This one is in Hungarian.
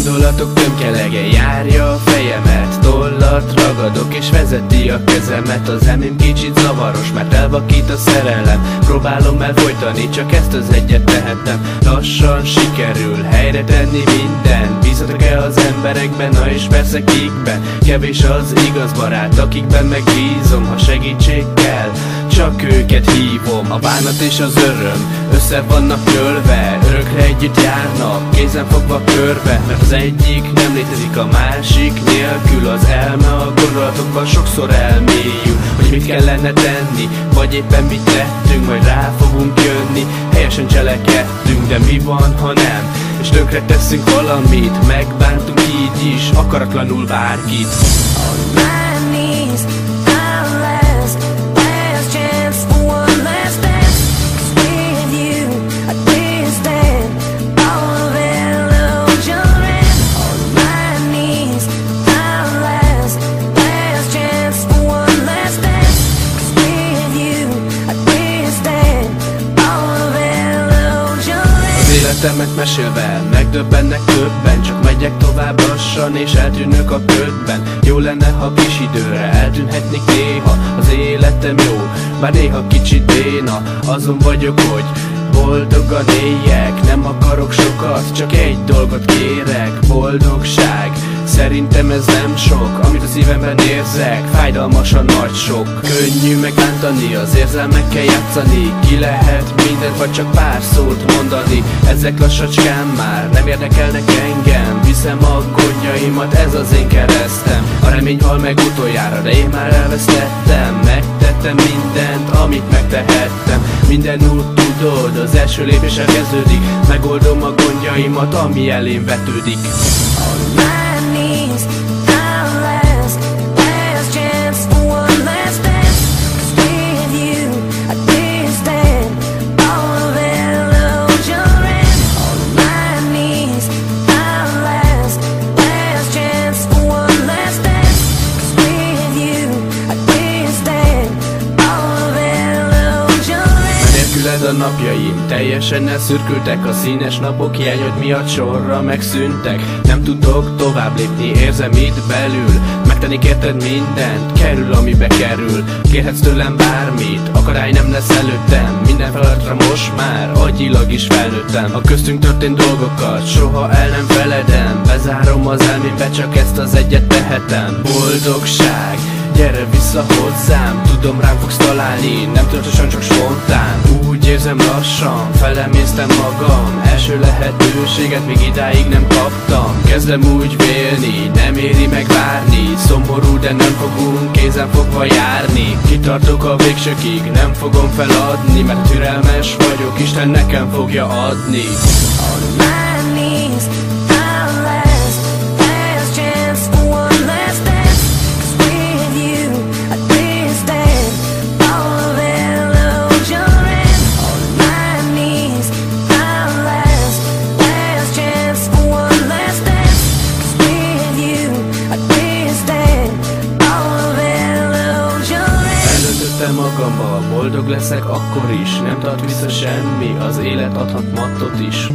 Gondolatok tömkelege járja a fejemet, tollat ragadok és vezeti a kezemet. Az elmém kicsit zavaros, mert elvakít a szerelem. Próbálom elfolytani, csak ezt az egyet tehetem. Lassan sikerül helyre tenni minden. Bízhatok-e az emberekben, na és persze kikben? Kevés az igaz barát, akikben megbízom. Ha segítség kell, csak őket hívom. A bánat és az öröm össze vannak tölve, örökre együtt járnak, kézen fogva körbe. Mert az egyik nem létezik a másik nélkül. Az elme a gondolatokban sokszor elmélyül, hogy mit kellene tenni, vagy éppen mit tettünk. Majd rá fogunk jönni, helyesen cselekedtünk. De mi van, ha nem, és tönkre teszünk valamit? Megbántunk így is, akaratlanul bárkit. Életemet mesélve, megdöbbennek többen. Csak megyek tovább lassan és eltűnök a ködben. Jó lenne, ha kis időre eltűnhetnék néha. Az életem jó, bár néha kicsit béna. Azon vagyok, hogy boldogan éljek. Nem akarok sokat, csak egy dolgot kérek: boldogság. Szerintem ez nem sok, amit a szívemben érzek. Fájdalmasan nagy sok. Könnyű megbántani, az érzelmekkel játszani. Ki lehet mindent, vagy csak pár szót mondani. Ezek lassacskán már nem érdekelnek engem. Viszem a gondjaimat, ez az én keresztem. A remény hal meg utoljára, de én már elvesztettem. Megtettem mindent, amit megtehettem. Minden út, tudod, az első lépéssel kezdődik. Megoldom a gondjaimat, ami elém vetődik. A napjaim teljesen elszürkültek, a színes napok hiányod miatt sorra megszűntek. Nem tudok tovább lépni, érzem itt belül. Megtennék érted mindent, kerül amibe kerül. Kérhetsz tőlem bármit, akadály nem lesz előttem. Minden feladatra most már agyilag is felnőttem. A köztünk történt dolgokat soha el nem feledem. Bezárom az elmémbe, csak ezt az egyet tehetem. Boldogság, gyere vissza hozzám. Tudom, rám fogsz találni, nem tudatosan, csak spontán. Úgy érzem, lassan felemésztem magam. Első lehetőséget még idáig nem kaptam. Kezdem úgy vélni, nem éri meg várni. Szomorú, de nem fogunk kézen fogva járni. Kitartok a végsőkig, nem fogom feladni. Mert türelmes vagyok, Isten nekem fogja adni. Magamba, boldog leszek akkor is. Nem tart vissza semmi, az élet adhat mattot is.